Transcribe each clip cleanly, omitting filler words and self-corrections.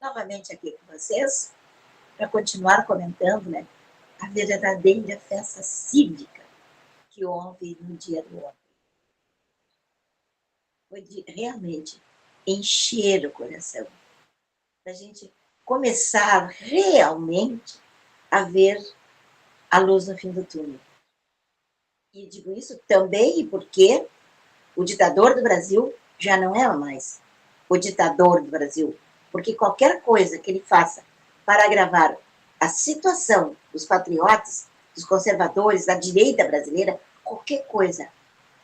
novamente aqui com vocês, para continuar comentando, né, a verdadeira festa cívica que houve no dia do homem. Foi de realmente encher o coração, da gente começar realmente a ver a luz no fim do túnel. E digo isso também porque o ditador do Brasil já não é mais o ditador do Brasil, porque qualquer coisa que ele faça para agravar a situação dos patriotas, dos conservadores, da direita brasileira, qualquer coisa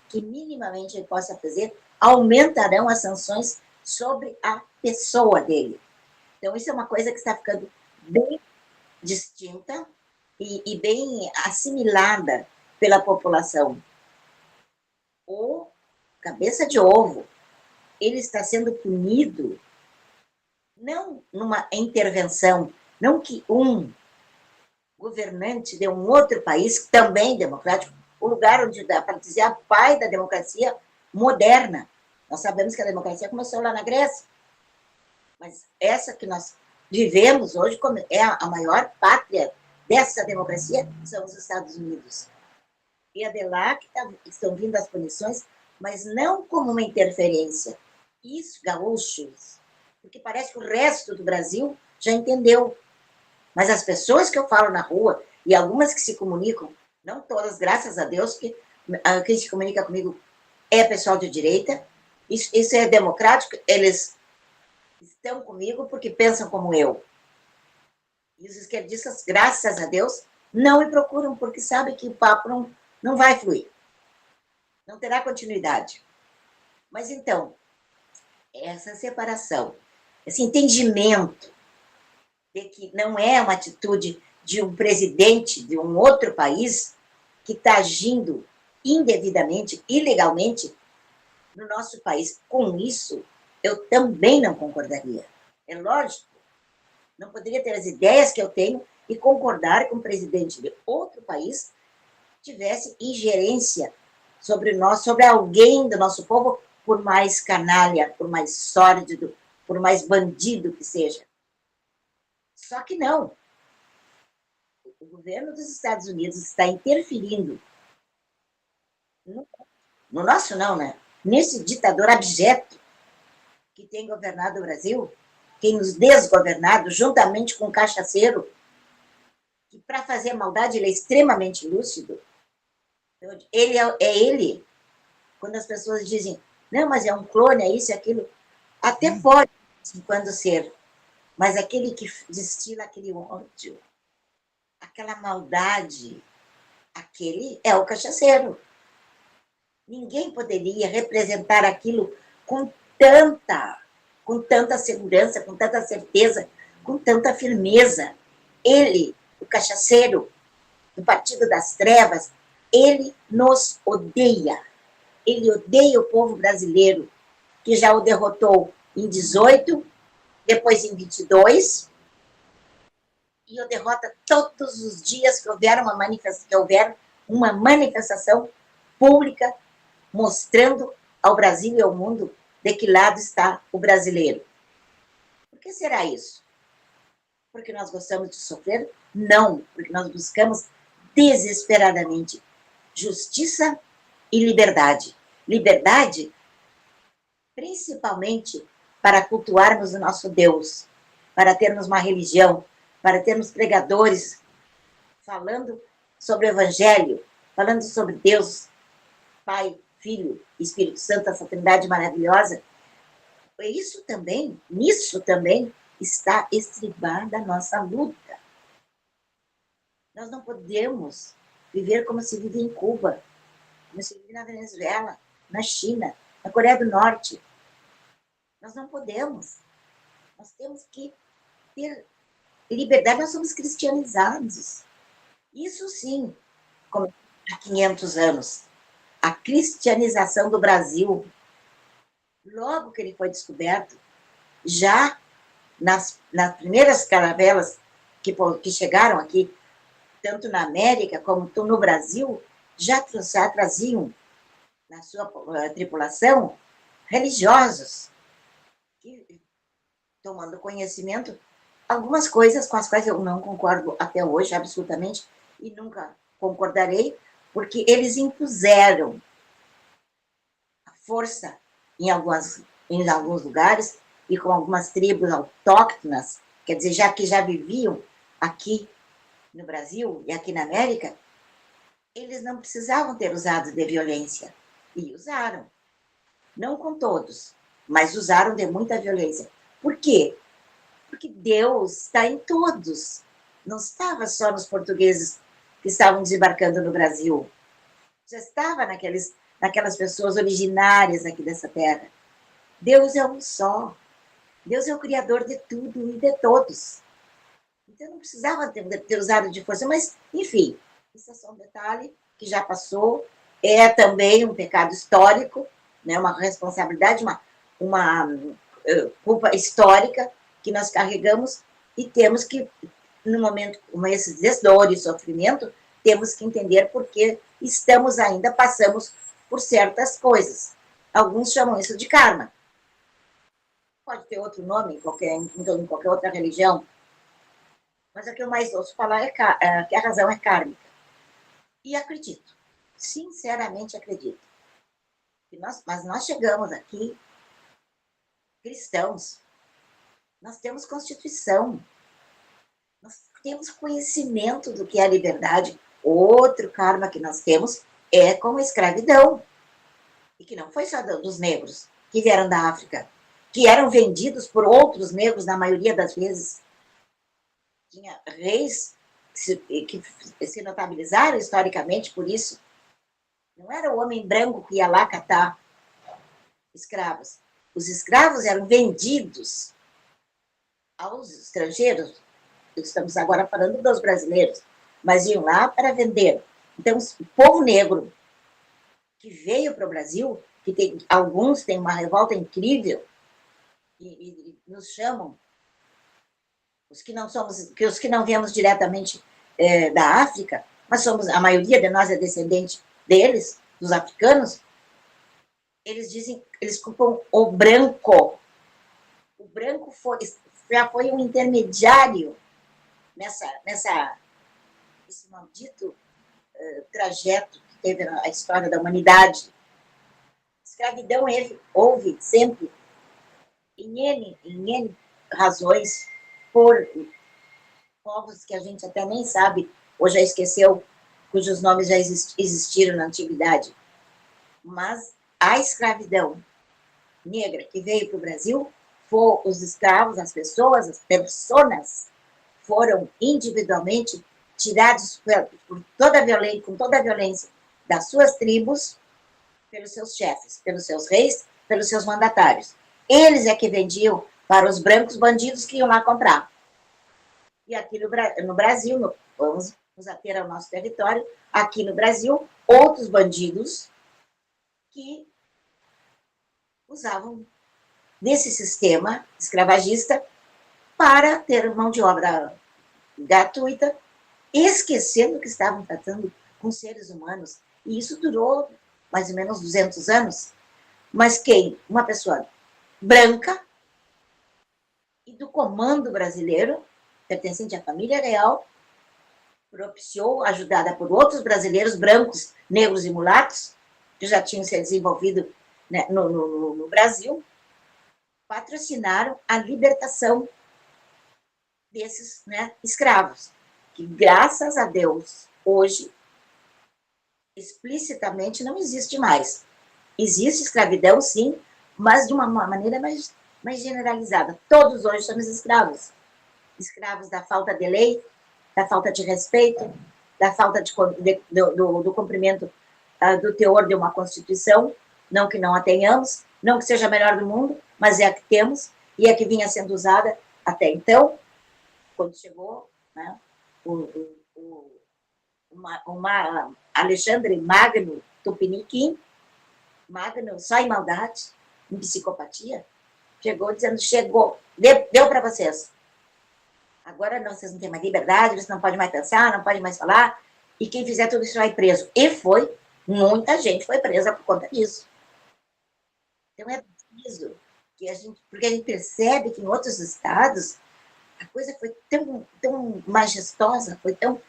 que minimamente ele possa fazer, aumentarão as sanções sobre a pessoa dele. Então, isso é uma coisa que está ficando bem distinta e bem assimilada pela população. O cabeça de ovo, ele está sendo punido não numa intervenção, não que um governante de um outro país, também democrático, o lugar onde dá para dizer a pai da democracia moderna. Nós sabemos que a democracia começou lá na Grécia, mas essa que nós vivemos hoje é a maior pátria dessa democracia, são os Estados Unidos. E é de lá que estão vindo as punições, mas não como uma interferência. Isso, gaúchos, porque parece que o resto do Brasil já entendeu. Mas as pessoas que eu falo na rua, e algumas que se comunicam, não todas, graças a Deus, que quem se comunica comigo é pessoal de direita, isso é democrático, eles estão comigo porque pensam como eu. E os esquerdistas, graças a Deus, não me procuram porque sabem que o papo não vai fluir. Não terá continuidade. Mas então, essa separação, esse entendimento de que não é uma atitude de um presidente de um outro país que está agindo indevidamente, ilegalmente no nosso país. Com isso, eu também não concordaria. É lógico, não poderia ter as ideias que eu tenho e concordar com o presidente de outro país que tivesse ingerência sobre nós, sobre alguém do nosso povo, por mais canalha, por mais sórdido, por mais bandido que seja. Só que não. O governo dos Estados Unidos está interferindo no nosso não, né? Nesse ditador abjeto que tem governado o Brasil, tem nos desgovernado, juntamente com o cachaceiro, que para fazer maldade ele é extremamente lúcido. Ele é ele. Quando as pessoas dizem, não, mas é um clone, é isso e aquilo, até pode, quando ser, mas aquele que destila aquele ódio, aquela maldade, aquele é o cachaceiro. Ninguém poderia representar aquilo com tanta segurança, com tanta certeza, com tanta firmeza. Ele, o cachaceiro do Partido das Trevas, ele nos odeia. Ele odeia o povo brasileiro, que já o derrotou em 18, depois em 22, e o derrota todos os dias que houver uma manifestação pública mostrando ao Brasil e ao mundo de que lado está o brasileiro. Por que será isso? Porque nós gostamos de sofrer? Não, porque nós buscamos desesperadamente justiça e liberdade. Liberdade, principalmente para cultuarmos o nosso Deus, para termos uma religião, para termos pregadores falando sobre o Evangelho, falando sobre Deus, Pai, Filho, Espírito Santo, essa trindade maravilhosa. Nisso também está estribada a nossa luta. Nós não podemos viver como se vive em Cuba, como se vive na Venezuela, na China, na Coreia do Norte. Nós não podemos. Nós temos que ter liberdade, nós somos cristianizados. Isso sim, como há 500 anos. A cristianização do Brasil, logo que ele foi descoberto, já nas primeiras caravelas que chegaram aqui, tanto na América como no Brasil, já traziam na sua tripulação religiosos que tomando conhecimento, algumas coisas com as quais eu não concordo até hoje, absolutamente, e nunca concordarei, porque eles impuseram a força em alguns lugares e com algumas tribos autóctonas, quer dizer, já que já viviam aqui no Brasil e aqui na América, eles não precisavam ter usado de violência. E usaram. Não com todos, mas usaram de muita violência. Por quê? Porque Deus está em todos. Não estava só nos portugueses que estavam desembarcando no Brasil. Já estava naquelas pessoas originárias aqui dessa terra. Deus é um só. Deus é o criador de tudo e de todos. Então não precisava ter usado de força, mas, enfim, isso é só um detalhe que já passou. É também um pecado histórico, né, uma responsabilidade, uma culpa histórica que nós carregamos e temos que, no momento como esse de dor e sofrimento, temos que entender porque passamos por certas coisas. Alguns chamam isso de karma. Pode ter outro nome em qualquer outra religião, mas o que eu mais ouço falar é que a razão é kármica. E acredito, sinceramente acredito. Mas nós chegamos aqui, cristãos, nós temos Constituição, nós temos conhecimento do que é a liberdade. Outro karma que nós temos é com a escravidão. E que não foi só dos negros que vieram da África, que eram vendidos por outros negros, na maioria das vezes. Tinha reis que se notabilizaram historicamente por isso. Não era o homem branco que ia lá catar escravos. Os escravos eram vendidos aos estrangeiros. Estamos agora falando dos brasileiros, mas iam lá para vender. Então, o povo negro que veio para o Brasil, alguns têm uma revolta incrível e nos chamam, os que não viemos diretamente da África, mas a maioria de nós é descendente deles, dos africanos. Eles culpam o branco. O branco já foi um intermediário esse maldito trajeto que teve a história da humanidade. Escravidão houve sempre em N razões por povos que a gente até nem sabe ou já esqueceu, cujos nomes já existiram na antiguidade. Mas a escravidão negra que veio para o Brasil, os escravos, as pessoas, foram individualmente tirados com toda a violência das suas tribos, pelos seus chefes, pelos seus reis, pelos seus mandatários. Eles é que vendiam para os brancos bandidos que iam lá comprar. E aqui no Brasil, vamos nos ater ao nosso território, aqui no Brasil, outros bandidos que usavam desse sistema escravagista para ter mão de obra gratuita, esquecendo que estavam tratando com seres humanos. E isso durou mais ou menos 200 anos. Mas quem? Uma pessoa branca e do comando brasileiro, pertencente à família real, propiciou, ajudada por outros brasileiros brancos, negros e mulatos, que já tinham se desenvolvido, né, no Brasil, patrocinaram a libertação desses, né, escravos, que graças a Deus, hoje, explicitamente não existe mais. Existe escravidão, sim, mas de uma maneira mais generalizada. Todos hoje somos escravos. Escravos da falta de lei, da falta de respeito, da falta do cumprimento do teor de uma Constituição, não que não a tenhamos, não que seja a melhor do mundo, mas é a que temos e é a que vinha sendo usada até então, quando chegou, né, uma Alexandre Magno Tupiniquim, Magno só em maldade, em psicopatia, chegou, deu para vocês. Agora vocês não têm mais liberdade, vocês não podem mais pensar, não podem mais falar, e quem fizer tudo isso vai preso. E muita gente foi presa por conta disso. Então é preciso porque a gente percebe que em outros estados a coisa foi tão majestosa, foi tão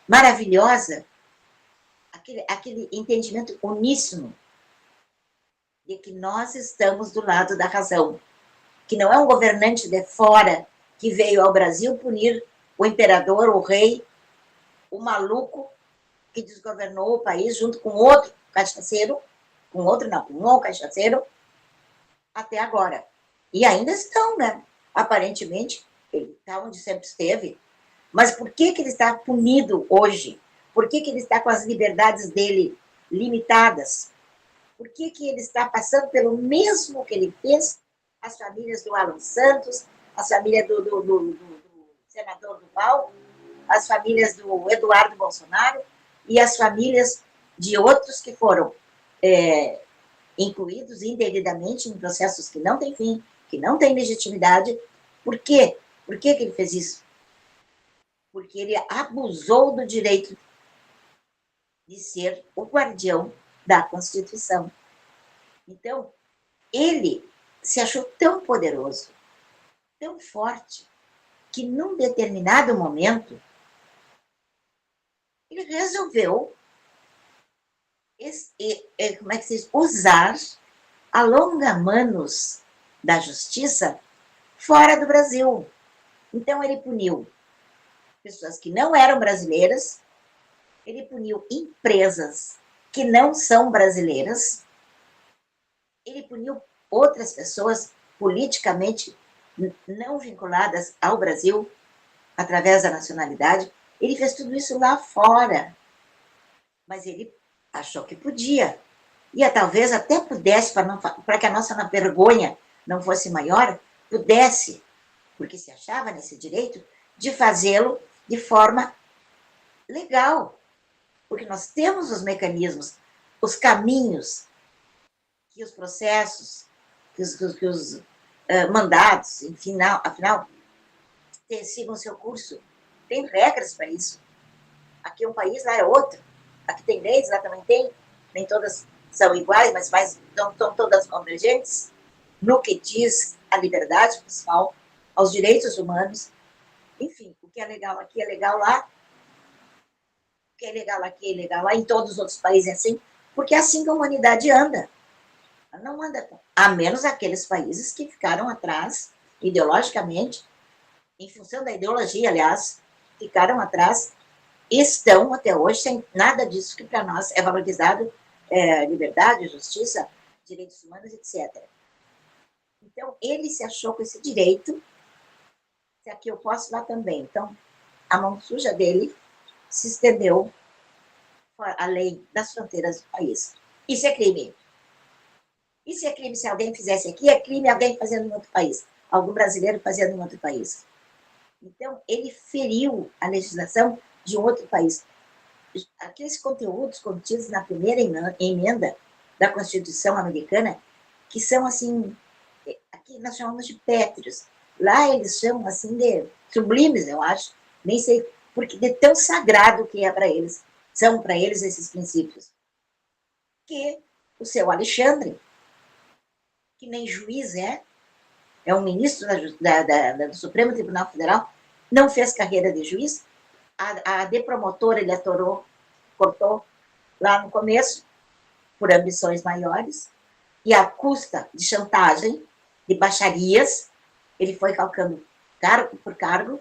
maravilhosa, aquele entendimento uníssono de que nós estamos do lado da razão, que não é um governante de fora que veio ao Brasil punir o imperador, o rei, o maluco que desgovernou o país junto com outro cachaceiro, com um cachaceiro, até agora. E ainda estão, né? Aparentemente, ele está onde sempre esteve. Mas por que ele está punido hoje? Por que ele está com as liberdades dele limitadas? Por que ele está passando pelo mesmo que ele fez as famílias do Alan Santos, as famílias do senador Duval, as famílias do Eduardo Bolsonaro e as famílias de outros que foram incluídos indevidamente em processos que não têm fim, que não têm legitimidade. Por quê? Por que ele fez isso? Porque ele abusou do direito de ser o guardião da Constituição. Então, ele se achou tão poderoso, tão forte, que num determinado momento ele resolveu como é que se diz? Usar a longa-manos da justiça fora do Brasil. Então ele puniu pessoas que não eram brasileiras, ele puniu empresas que não são brasileiras, ele puniu outras pessoas politicamente não vinculadas ao Brasil, através da nacionalidade. Ele fez tudo isso lá fora, mas ele achou que podia. E talvez até pudesse, para que a nossa vergonha não fosse maior, pudesse, porque se achava nesse direito de fazê-lo de forma legal. Porque nós temos os mecanismos, os caminhos, que os processos, que os mandatos, enfim, afinal, sigam o seu curso. Tem regras para isso. Aqui é um país, lá é outro. Aqui tem leis, lá também tem. Nem todas são iguais, mas não estão todas convergentes no que diz a liberdade pessoal, aos direitos humanos. Enfim, o que é legal aqui é legal lá. O que é legal aqui é legal lá. Em todos os outros países é assim. Porque é assim que a humanidade anda. Ela não anda, a menos aqueles países que ficaram atrás, ideologicamente, em função da ideologia, aliás, ficaram atrás, estão até hoje sem nada disso que para nós é valorizado, liberdade, justiça, direitos humanos, etc. Então, ele se achou com esse direito, se aqui eu posso, lá também. Então, a mão suja dele se estendeu além das fronteiras do país. Isso é crime. Isso é crime se alguém fizesse aqui, é crime alguém fazendo em outro país, algum brasileiro fazendo em outro país. Então, ele feriu a legislação de um outro país. Aqueles conteúdos contidos na primeira emenda da Constituição americana, que são assim, aqui nós chamamos de pétreos, lá eles chamam assim de sublimes, eu acho, nem sei, porque de tão sagrado que é para eles, são para eles esses princípios. Que o seu Alexandre, que nem juiz é um ministro do Supremo Tribunal Federal, não fez carreira de juiz, a de promotor ele cortou lá no começo, por ambições maiores, e à custa de chantagem, de baixarias, ele foi calcando cargo por cargo,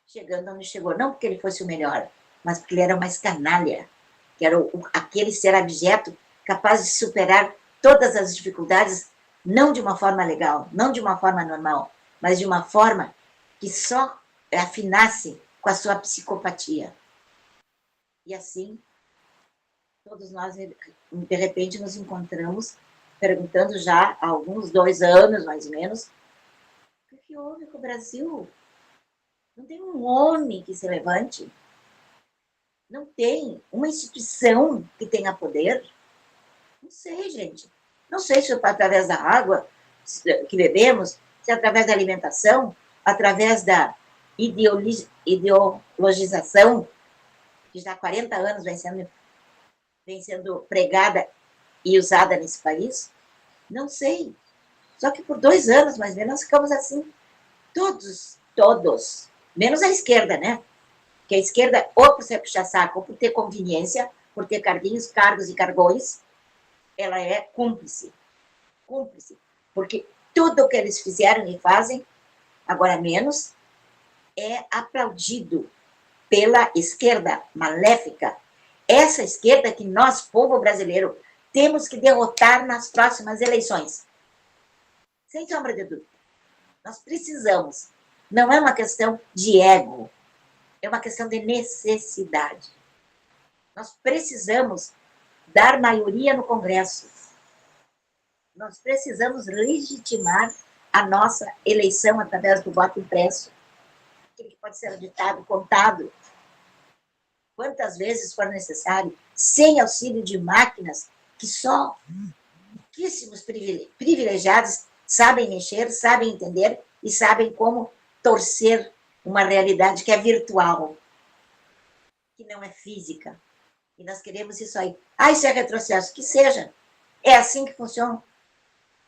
chegando onde chegou. Não porque ele fosse o melhor, mas porque ele era mais canalha, que era aquele ser abjeto capaz de superar todas as dificuldades, não de uma forma legal, não de uma forma normal, mas de uma forma que só afinasse com a sua psicopatia. E assim, todos nós, de repente, nos encontramos perguntando já há alguns 2 anos, mais ou menos, o que houve com o Brasil? Não tem um homem que se levante? Não tem uma instituição que tenha poder? Não sei, gente. Não sei se é através da água que bebemos, se é através da alimentação, através da ideologização, que já há 40 anos vem sendo pregada e usada nesse país. Não sei. Só que por 2 anos, mais ou menos, nós ficamos assim, todos, menos a esquerda, né? Que a esquerda, ou por ser puxa-saco, ou por ter conveniência, por ter cargos e cargões, ela é cúmplice. Porque tudo o que eles fizeram e fazem, agora menos, é aplaudido pela esquerda maléfica. Essa esquerda que nós, povo brasileiro, temos que derrotar nas próximas eleições. Sem sombra de dúvida. Nós precisamos. Não é uma questão de ego, é uma questão de necessidade. Nós precisamos dar maioria no Congresso. Nós precisamos legitimar a nossa eleição através do voto impresso, aquele que pode ser auditado, contado, quantas vezes for necessário, sem auxílio de máquinas que só pouquíssimos privilegiados sabem mexer, sabem entender e sabem como torcer uma realidade que é virtual, que não é física. E nós queremos isso aí. Ah, isso é retrocesso. Que seja. É assim que funcionam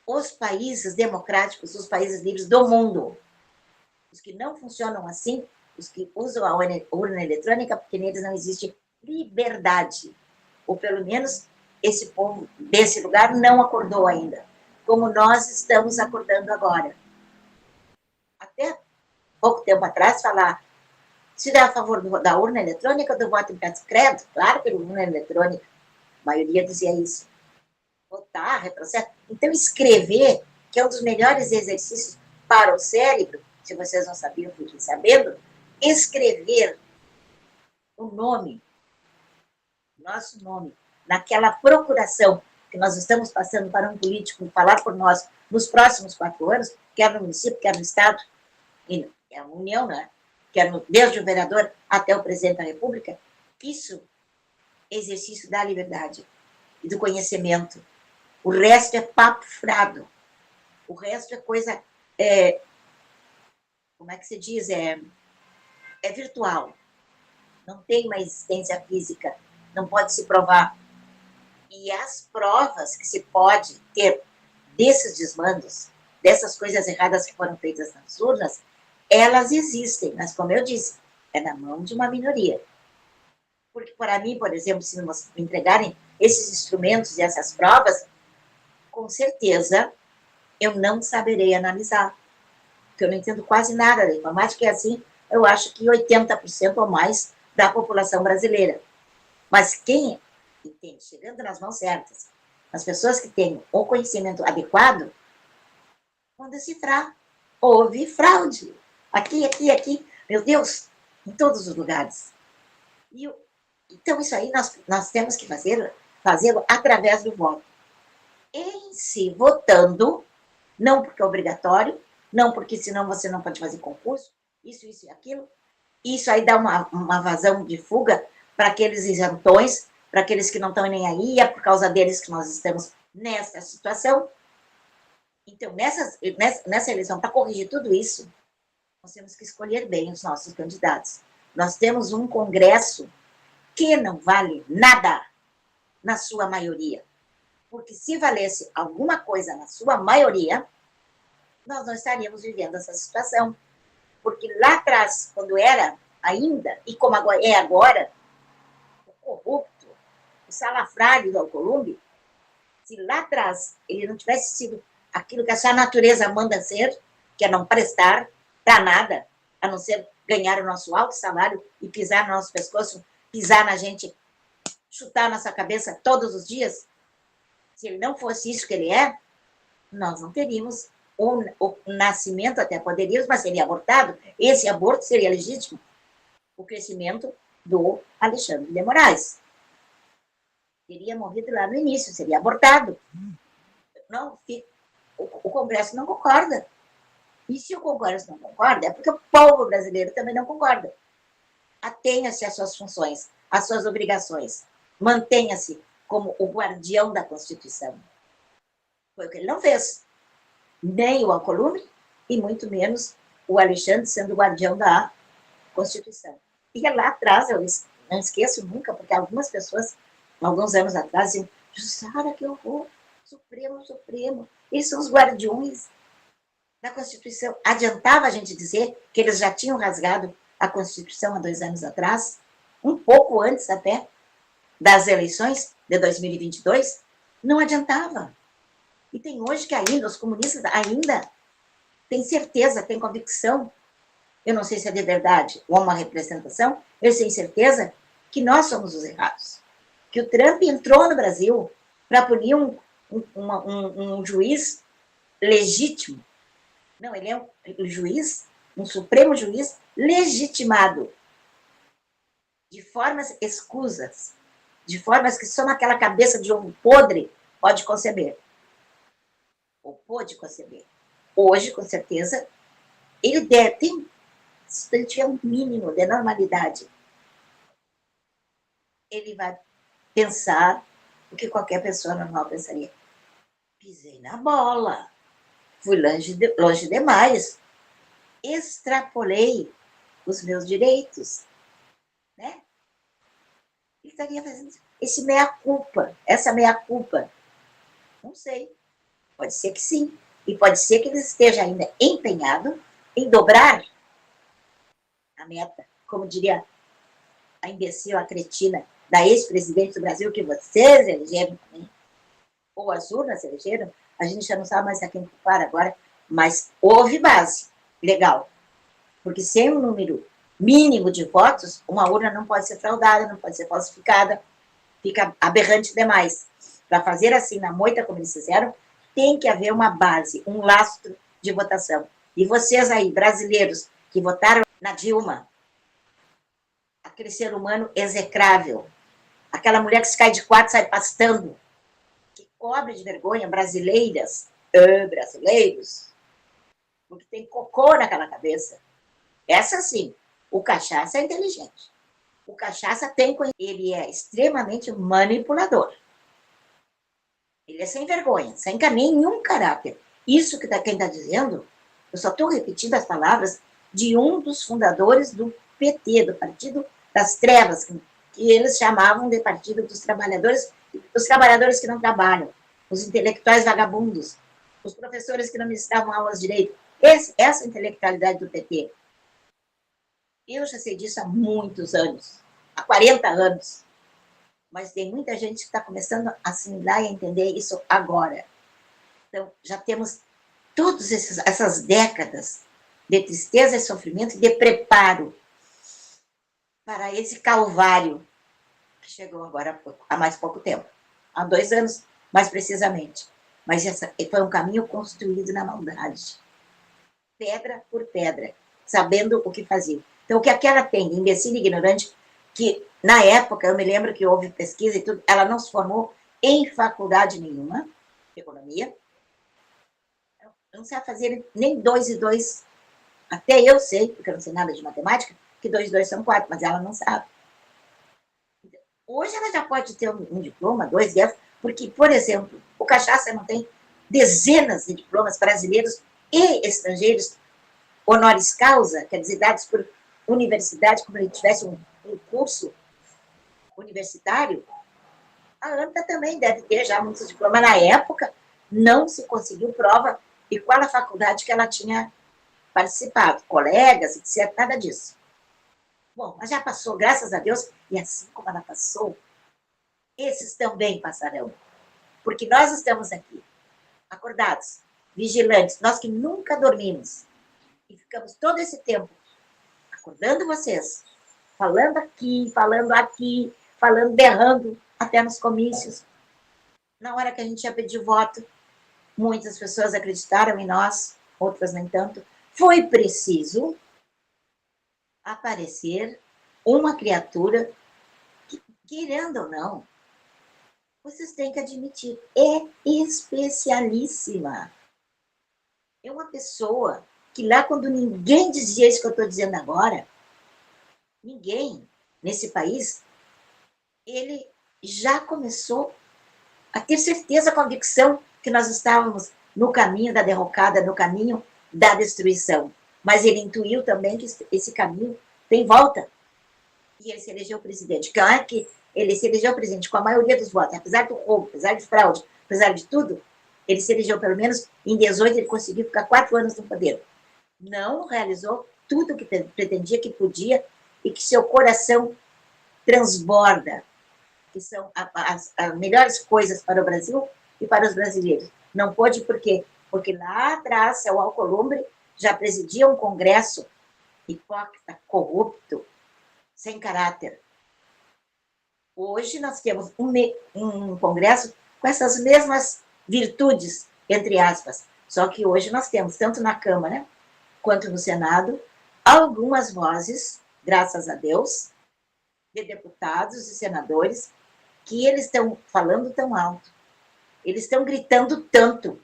os países democráticos, os países livres do mundo. Os que não funcionam assim, os que usam a urna eletrônica, porque neles não existe liberdade. Ou pelo menos esse povo desse lugar não acordou ainda, como nós estamos acordando agora. Até pouco tempo atrás, falar se dá a favor da urna eletrônica ou do voto impresso. Credo, claro que a urna eletrônica. A maioria dizia isso. Votar, retrocesso. Então, escrever, que é um dos melhores exercícios para o cérebro, se vocês não sabiam, fiquem sabendo, escrever o nome, nosso nome, naquela procuração que nós estamos passando para um político falar por nós nos próximos 4 anos, quer no município, quer no Estado, e a União, né? Quer desde o vereador até o presidente da República, isso é exercício da liberdade e do conhecimento. O resto é papo furado. O resto é coisa, como é que se diz? É virtual. Não tem uma existência física. Não pode se provar. E as provas que se pode ter desses desmandos, dessas coisas erradas que foram feitas nas urnas, elas existem, mas, como eu disse, é na mão de uma minoria. Porque, para mim, por exemplo, se me entregarem esses instrumentos e essas provas, com certeza eu não saberei analisar, porque eu não entendo quase nada da informática, e assim, eu acho que 80% ou mais da população brasileira. Mas quem entende, chegando nas mãos certas, as pessoas que têm o conhecimento adequado, vão decifrar. Houve fraude. Aqui, meu Deus, em todos os lugares. Então, isso aí nós temos que fazê-lo através do voto. Em si, votando, não porque é obrigatório, não porque senão você não pode fazer concurso, isso e aquilo. Isso aí dá uma vazão de fuga para aqueles isentões, para aqueles que não estão nem aí, é por causa deles que nós estamos nessa situação. Então, nessa eleição, para corrigir tudo isso, nós temos que escolher bem os nossos candidatos. Nós temos um Congresso que não vale nada na sua maioria. Porque se valesse alguma coisa na sua maioria, nós não estaríamos vivendo essa situação. Porque lá atrás, quando era ainda, e como é agora, o corrupto, o salafrário do Alcolumbre, se lá atrás ele não tivesse sido aquilo que a sua natureza manda ser, que é não prestar para nada, a não ser ganhar o nosso alto salário e pisar no nosso pescoço, pisar na gente, chutar a nossa cabeça todos os dias, se ele não fosse isso que ele é, nós não teríamos o nascimento, até poderíamos, mas seria abortado. Esse aborto seria legítimo. O crescimento do Alexandre de Moraes. Teria morrido lá no início, seria abortado. Não, o Congresso não concorda. E se o Congresso não concorda, é porque o povo brasileiro também não concorda. Atenha-se às suas funções, às suas obrigações. Mantenha-se como o guardião da Constituição. Foi o que ele não fez. Nem o Alcolumbre, e muito menos o Alexandre sendo o guardião da Constituição. E lá atrás, eu não esqueço nunca, porque algumas pessoas, alguns anos atrás, diziam, Jussara, que horror, Supremo, Supremo. Eles são os guardiões da Constituição. Adiantava a gente dizer que eles já tinham rasgado a Constituição há 2 anos atrás, um pouco antes até das eleições de 2022? Não adiantava. E tem hoje que ainda, os comunistas ainda têm certeza, têm convicção, eu não sei se é de verdade ou uma representação, eles têm certeza que nós somos os errados. Que o Trump entrou no Brasil para punir um juiz legítimo. Não, ele é um juiz, um supremo juiz legitimado, de formas escusas, de formas que só naquela cabeça de ovo podre pode conceber. Ou pôde conceber. Hoje, com certeza, ele deve ter, se ele tiver um mínimo de normalidade, ele vai pensar o que qualquer pessoa normal pensaria. Pisei na bola, fui longe demais, extrapolei os meus direitos, né? Ele estaria fazendo esse meia-culpa, essa meia-culpa. Não sei. Pode ser que sim. E pode ser que ele esteja ainda empenhado em dobrar a meta, como diria a imbecil, a cretina da ex-presidente do Brasil, que vocês elegeram também, ou as urnas elegeram, a gente já não sabe mais a quem culpar agora, mas houve base legal. Porque sem um número mínimo de votos, uma urna não pode ser fraudada, não pode ser falsificada, fica aberrante demais. Para fazer assim na moita, como eles fizeram, tem que haver uma base, um lastro de votação. E vocês aí, brasileiros, que votaram na Dilma, aquele ser humano execrável, aquela mulher que se cai de quatro, sai pastando, que cobre de vergonha brasileiras, brasileiros, porque tem cocô naquela cabeça. Essa sim, o Cachaça é inteligente. O Cachaça tem, ele é extremamente manipulador. Ele é sem vergonha, sem nenhum caráter. Isso que quem está dizendo, eu só estou repetindo as palavras de um dos fundadores do PT, do Partido das Trevas, que eles chamavam de Partido dos Trabalhadores, os trabalhadores que não trabalham, os intelectuais vagabundos, os professores que não ministravam aulas direito. Essa intelectualidade do PT. Eu já sei disso há muitos anos, há 40 anos. Mas tem muita gente que está começando a assimilar e a entender isso agora. Então, já temos todas essas décadas de tristeza e sofrimento e de preparo para esse calvário que chegou agora há mais pouco tempo. Há 2 anos, mais precisamente. Mas foi um caminho construído na maldade. Pedra por pedra, sabendo o que fazia. Então, o que aquela tem de imbecil e ignorante, que na época, eu me lembro que houve pesquisa e tudo, ela não se formou em faculdade nenhuma de economia, não sabe fazer nem 2 e 2, até eu sei, porque eu não sei nada de matemática, que 2 e 2 são 4, mas ela não sabe. Hoje ela já pode ter um diploma, 2, 10, porque, por exemplo, o Cachaça não tem dezenas de diplomas brasileiros e estrangeiros honoris causa, quer dizer, dados por universidade, como se ele tivesse um curso universitário. A ANTA também deve ter já muitos diplomas. Na época, não se conseguiu prova e qual a faculdade que ela tinha participado, colegas, etc., nada disso. Bom, mas já passou, graças a Deus, e assim como ela passou, esses também passarão. Porque nós estamos aqui, acordados, vigilantes, nós que nunca dormimos, e ficamos todo esse tempo acordando vocês, falando aqui, berrando, até nos comícios. Na hora que a gente ia pedir voto, muitas pessoas acreditaram em nós, outras nem tanto. Foi preciso aparecer uma criatura que, querendo ou não, vocês têm que admitir, é especialíssima. É uma pessoa que lá, quando ninguém dizia isso que eu estou dizendo agora, ninguém nesse país, ele já começou a ter certeza, a convicção que nós estávamos no caminho da derrocada, no caminho da destruição. Mas ele intuiu também que esse caminho tem volta. E ele se elegeu presidente. Claro que ele se elegeu presidente com a maioria dos votos, apesar do roubo, apesar de fraude, apesar de tudo, ele se elegeu pelo menos em 18, ele conseguiu ficar 4 anos no poder. Não realizou tudo que pretendia, que podia, e que seu coração transborda, que são as melhores coisas para o Brasil e para os brasileiros. Não pôde por quê? Porque lá atrás, o Alcolumbre já presidia um congresso hipócrita, corrupto, sem caráter. Hoje nós temos um congresso com essas mesmas virtudes, entre aspas, só que hoje nós temos, tanto na Câmara quanto no Senado, algumas vozes, graças a Deus, de deputados e senadores, que eles estão falando tão alto, eles estão gritando tanto,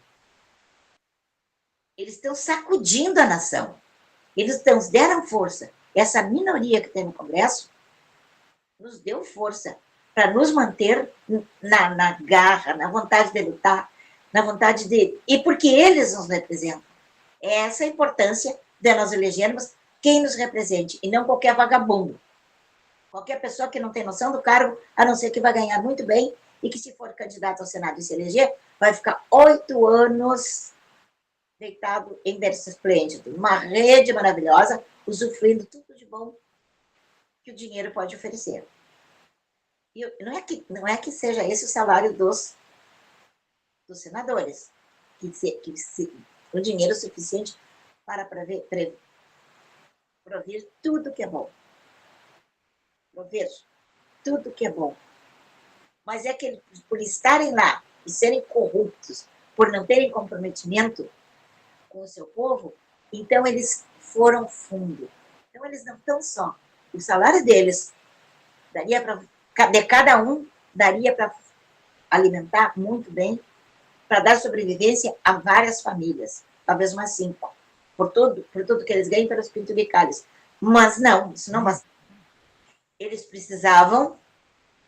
eles estão sacudindo a nação, eles deram força. Essa minoria que tem no Congresso nos deu força para nos manter na garra, na vontade de lutar, na vontade de... E porque eles nos representam. É essa a importância de nós elegermos quem nos represente, e não qualquer vagabundo. Qualquer pessoa que não tem noção do cargo, a não ser que vai ganhar muito bem, e que se for candidato ao Senado e se eleger, vai ficar 8 anos deitado em berço esplêndido, uma rede maravilhosa, usufruindo tudo de bom que o dinheiro pode oferecer. E não é que seja esse o salário dos senadores, o dinheiro suficiente para prover tudo que é bom. Prover tudo que é bom. Mas é que por estarem lá e serem corruptos, por não terem comprometimento com o seu povo, então eles foram fundo. Então eles não estão só. O salário deles daria para... De cada um, daria para alimentar muito bem, para dar sobrevivência a várias famílias, talvez umas 5, por tudo que eles ganham pelos penduricalhos. Mas não, isso não basta. Eles precisavam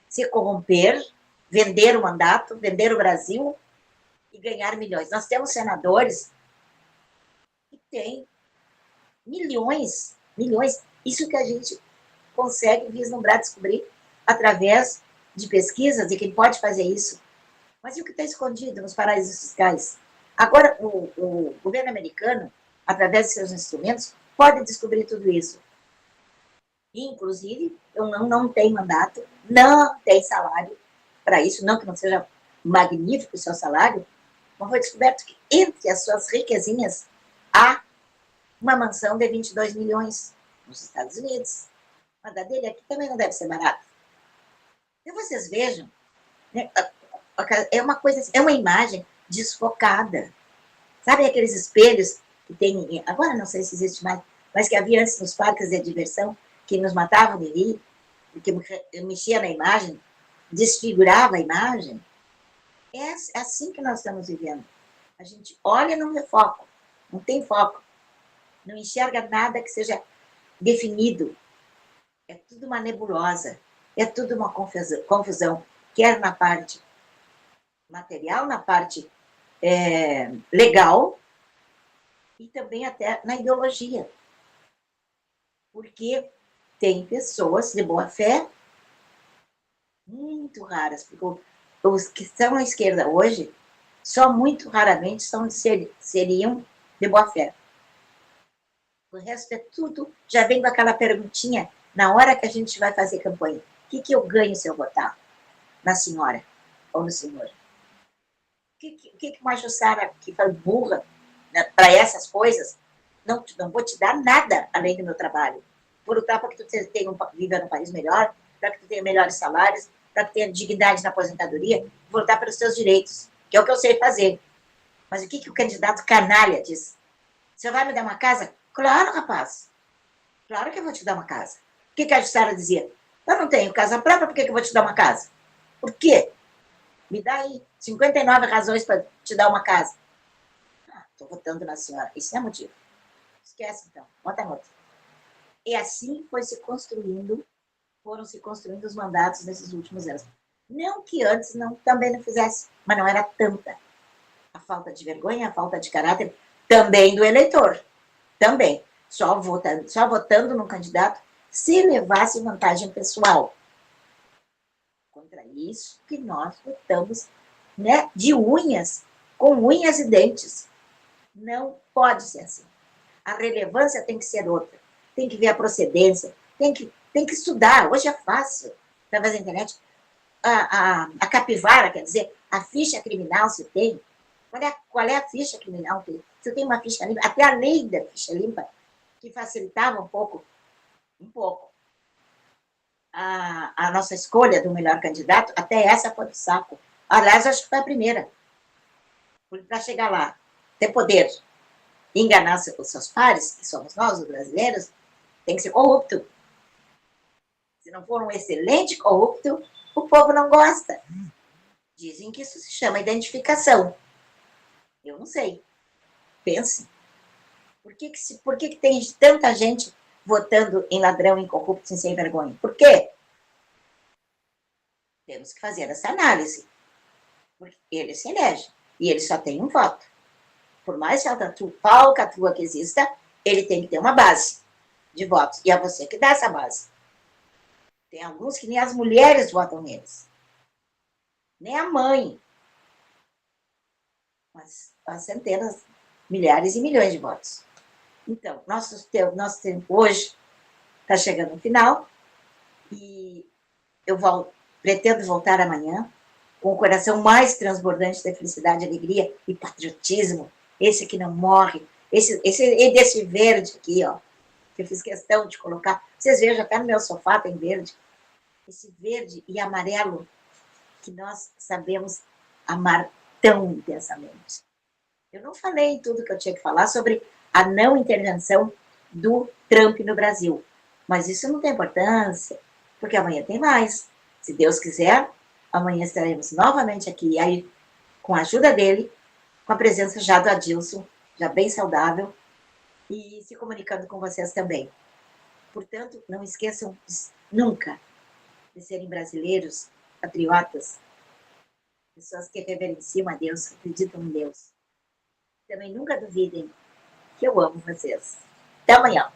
se corromper, vender o mandato, vender o Brasil e ganhar milhões. Nós temos senadores que têm milhões. Isso que a gente consegue vislumbrar, descobrir através de pesquisas, e quem pode fazer isso. Mas e o que está escondido nos paraísos fiscais? Agora, o governo americano, através de seus instrumentos, pode descobrir tudo isso. Inclusive, eu não tenho mandato, não tem salário para isso, não que não seja magnífico o seu salário, mas foi descoberto que entre as suas riquezinhas há uma mansão de 22 milhões nos Estados Unidos. Mas a dele aqui também não deve ser barata. Então vocês vejam, né, é uma coisa, é uma imagem desfocada. Sabe aqueles espelhos que tem, agora não sei se existe mais, mas que havia antes nos parques de diversão, que nos matavam de rir, que mexia na imagem, desfigurava a imagem? É assim que nós estamos vivendo. A gente olha e não vê foco, não tem foco, não enxerga nada que seja definido. É tudo uma nebulosa, é tudo uma confusão, quer na parte material, na parte legal, e também até na ideologia. Porque tem pessoas de boa fé, muito raras, porque os que estão à esquerda hoje, só muito raramente seriam de boa fé. O resto é tudo, já vem com aquela perguntinha, na hora que a gente vai fazer campanha, o que eu ganho se eu votar na senhora ou no senhor? O que uma Jussara, que foi burra, né, para essas coisas, não vou te dar nada além do meu trabalho. Vou lutar para que tu viva num país melhor, para que tu tenha melhores salários, para que tenha dignidade na aposentadoria, vou lutar pelos teus direitos, que é o que eu sei fazer. Mas o que o candidato canalha diz? Você vai me dar uma casa? Claro, rapaz. Claro que eu vou te dar uma casa. O que a Jussara dizia? Eu não tenho casa própria, por que eu vou te dar uma casa? Por quê? Me dá aí 59 razões para te dar uma casa. Estou votando na senhora. Isso não é motivo. Esquece, então. Bota a outra. E assim foram se construindo os mandatos nesses últimos anos. Não que antes também não fizesse, mas não era tanta. A falta de vergonha, a falta de caráter, também do eleitor. Também. Só votando num candidato se levasse vantagem pessoal. Contra isso que nós lutamos né, de unhas, com unhas e dentes. Não pode ser assim. A relevância tem que ser outra. Tem que ver a procedência, tem que estudar. Hoje é fácil, através da internet. A capivara, quer dizer, a ficha criminal se tem. Qual é a ficha criminal? Se tem uma ficha limpa, até a lei da ficha limpa, que facilitava um pouco a nossa escolha do melhor candidato, até essa foi do saco. Aliás, acho que foi a primeira. Porque para chegar lá, ter poder e enganar os seus pares, que somos nós, os brasileiros, tem que ser corrupto. Se não for um excelente corrupto, o povo não gosta. Dizem que isso se chama identificação. Eu não sei. Pense. Por que tem tanta gente votando em ladrão, em corrupto, em sem vergonha? Por quê? Temos que fazer essa análise. Porque ele se elege. E ele só tem um voto. Por mais falcatrua que exista, ele tem que ter uma base de votos. E é você que dá essa base. Tem alguns que nem as mulheres votam neles. Nem a mãe. Mas centenas, milhares e milhões de votos. Então, nosso tempo hoje está chegando no final e eu pretendo voltar amanhã com o coração mais transbordante da felicidade, alegria e patriotismo, esse que não morre, desse verde aqui, ó, que eu fiz questão de colocar. Vocês vejam, até no meu sofá tem verde. Esse verde e amarelo que nós sabemos amar tão intensamente. Eu não falei tudo que eu tinha que falar sobre a não intervenção do Trump no Brasil. Mas isso não tem importância, porque amanhã tem mais. Se Deus quiser, amanhã estaremos novamente aqui, aí, com a ajuda dele, com a presença já do Adilson, já bem saudável, e se comunicando com vocês também. Portanto, não esqueçam nunca de serem brasileiros, patriotas, pessoas que reverenciam a Deus, que acreditam em Deus. Também nunca duvidem que eu amo vocês. Até amanhã.